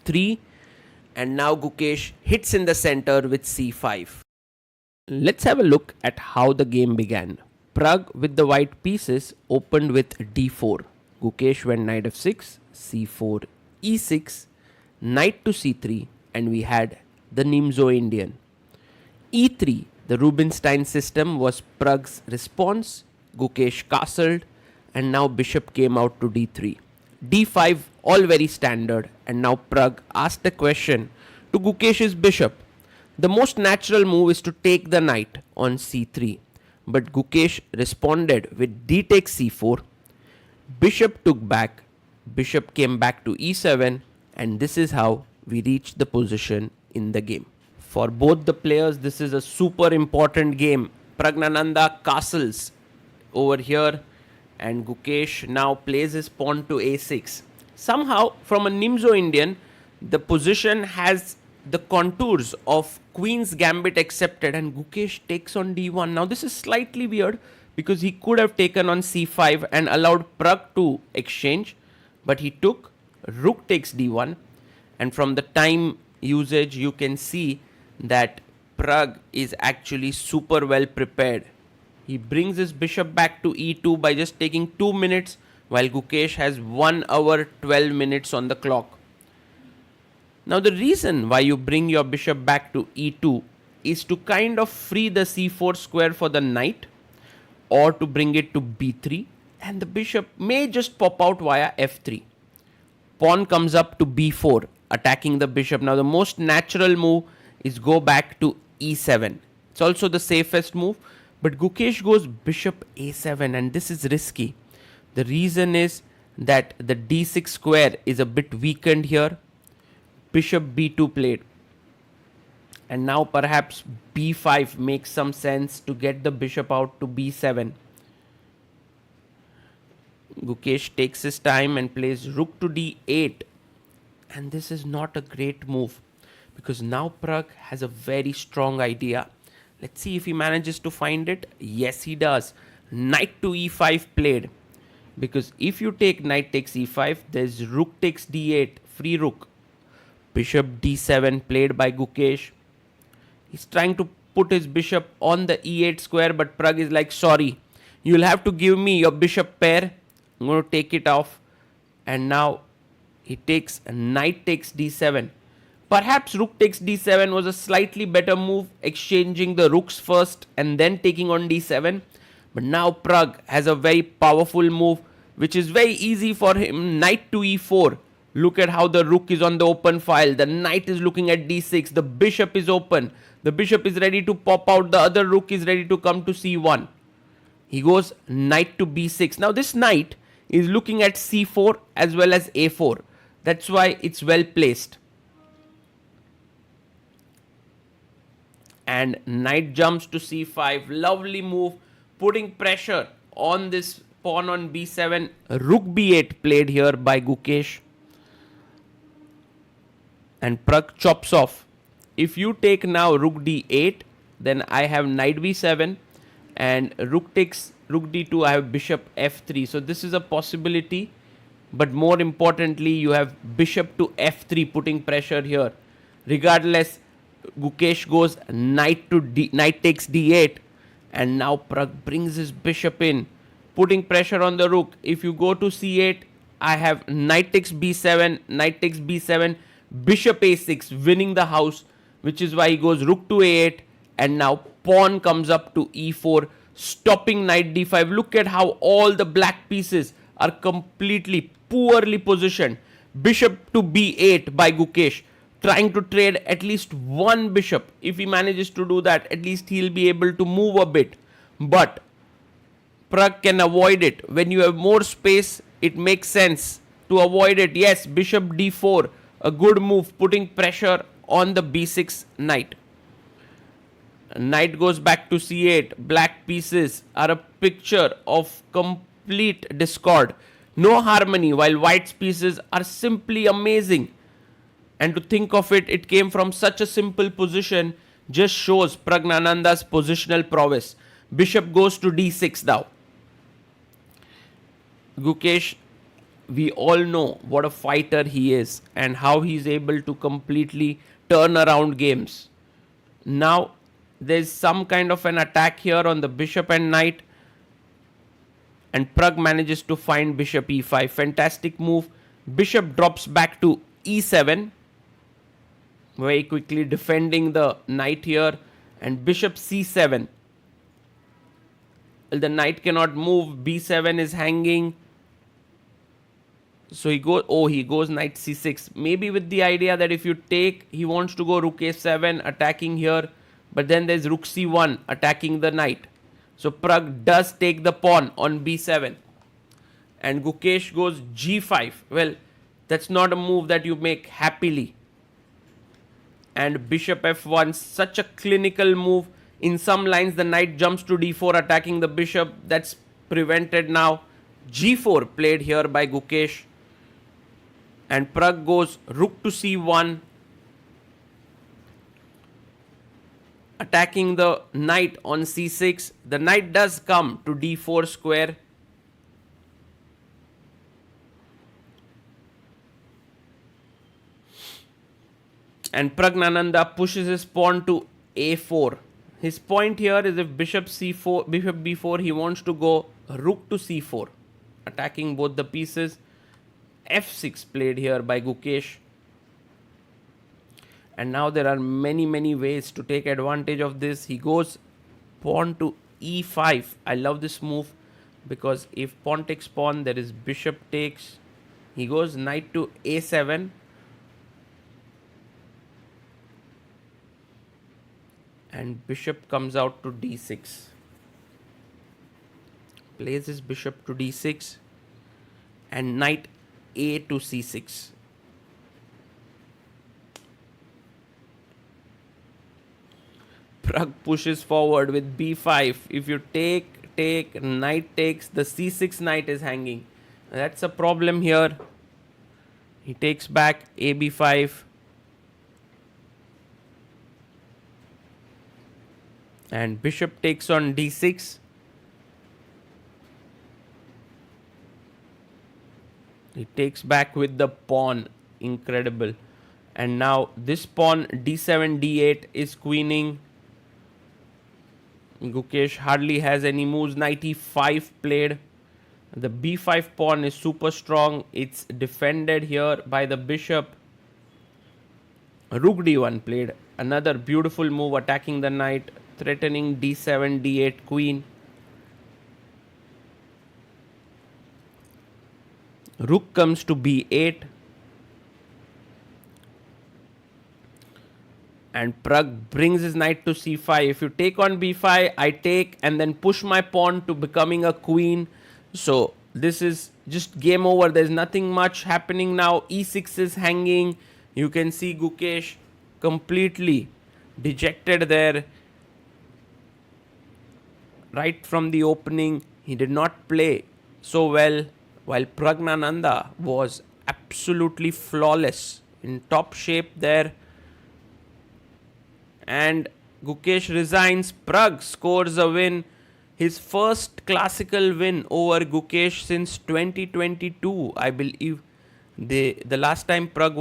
d3, and now Gukesh hits in the center with c5. Let's have a look at how the game began. Pragg with the white pieces opened with d4. Gukesh went knight f6, c4, e6, knight to c3, and we had the Nimzo Indian. e3, the Rubinstein system, was Pragg's response. Gukesh castled, and now bishop came out to d3. d5, all very standard, and now Pragg asked a question to Gukesh's bishop. The most natural move is to take the knight on c3, but Gukesh responded with d takes c4. Bishop took back, bishop came back to e7, and this is how we reached the position in the game. For both the players, this is a super important game. Praggnanandhaa castles over here, and Gukesh now plays his pawn to a6. Somehow, from a Nimzo Indian, the position has the contours of Queen's Gambit accepted, and Gukesh takes on d1. Now this is slightly weird because he could have taken on c5 and allowed Pragg to exchange, but he took rook takes d1, and from the time usage you can see that Pragg is actually super well prepared. He brings his bishop back to e2 by just taking 2 minutes, while Gukesh has 1 hour 12 minutes on the clock. Now the reason why you bring your bishop back to e2 is to kind of free the c4 square for the knight, or to bring it to b3, and the bishop may just pop out via f3. Pawn comes up to b4, attacking the bishop. Now the most natural move is go back to e7. It's also the safest move, but Gukesh goes bishop a7, and this is risky. The reason is that the d6 square is a bit weakened here. Bishop b2 played, and now perhaps b5 makes some sense to get the bishop out to b7. Gukesh takes his time and plays rook to d8, and this is not a great move because now Pragg has a very strong idea. Let's see if he manages to find it. Yes, he does. Knight to e5 played, because if you take knight takes e5, there's rook takes d8, free rook. Bishop d7 played by Gukesh. He's trying to put his bishop on the e8 square, but Pragg is like, sorry, you'll have to give me your bishop pair. I'm going to take it off. And now he takes knight takes d7. Perhaps rook takes d7 was a slightly better move, exchanging the rooks first and then taking on d7. But now Pragg has a very powerful move, which is very easy for him. Knight to e4. Look at how the rook is on the open file. The knight is looking at d6. The bishop is open. The bishop is ready to pop out. The other rook is ready to come to c1. He goes knight to b6. Now this knight is looking at c4 as well as a4. That's why it's well placed. And knight jumps to c5. Lovely move, putting pressure on this pawn on b7. Rook b8 played here by Gukesh. And Pragg chops off. If you take now rook d8, then I have knight b7, and rook takes rook d2, I have bishop f3. So this is a possibility, but more importantly, you have bishop to f3 putting pressure here. Regardless, Gukesh goes knight takes d8, and now Pragg brings his bishop in, putting pressure on the rook. If you go to c8, I have knight takes b7, knight takes b7, bishop a6, winning the house, which is why he goes rook to a8, and now pawn comes up to e4, stopping knight d5. Look at how all the black pieces are completely poorly positioned. Bishop to b8 by Gukesh, trying to trade at least one bishop. If he manages to do that, at least he'll be able to move a bit. But Pragg can avoid it. When you have more space, it makes sense to avoid it. Yes, bishop d4, a good move, putting pressure on the b6 knight. Knight goes back to c8. Black pieces are a picture of complete discord. No harmony, while white's pieces are simply amazing. And to think of it, it came from such a simple position, just shows Praggnanandhaa's positional prowess. Bishop goes to d6 now. Gukesh we all know what a fighter he is and how he's able to completely turn around games. Now there's some kind of an attack here on the bishop and knight, and Pragg manages to find bishop e5. Fantastic move. Bishop drops back to e7, very quickly defending the knight here, and bishop c7. The knight cannot move, b7 is hanging. So he goes knight c6. Maybe with the idea that if you take, he wants to go rook a7 attacking here, but then there's rook c1 attacking the knight. So Pragg does take the pawn on b7. And Gukesh goes g5. Well, that's not a move that you make happily. And bishop f1, such a clinical move. In some lines, the knight jumps to d4 attacking the bishop. That's prevented now. g4 played here by Gukesh. And Pragg goes rook to c1, attacking the knight on c6. The knight does come to d4 square. And Praggnanandhaa pushes his pawn to a4. His point here is if bishop c4, bishop b4, he wants to go rook to c4, attacking both the pieces. f6 played here by Gukesh. And now there are many ways to take advantage of this. He goes pawn to e5. I love this move because if pawn takes pawn, there is bishop takes. He goes knight to a7. And bishop comes out to d6. Plays his bishop to d6. And knight a to c6. Pragg pushes forward with b5. If you take, knight takes, the c6 knight is hanging. That's a problem here. He takes back a b5. And bishop takes on d6. He takes back with the pawn. Incredible. And now this pawn d7, d8 is queening. Gukesh hardly has any moves. Knight e5 played. The b5 pawn is super strong. It's defended here by the bishop. Rook d1 played. Another beautiful move attacking the knight, threatening d7, d8 queen. Rook comes to b8. And Pragg brings his knight to c5. If you take on b5, I take and then push my pawn to becoming a queen. So this is just game over. There's nothing much happening now. e6 is hanging. You can see Gukesh completely dejected there. Right from the opening, he did not play so well, while Praggnanandhaa was absolutely flawless, in top shape there. And Gukesh resigns. Pragg scores a win. His first classical win over Gukesh since 2022, I believe. The last time Pragg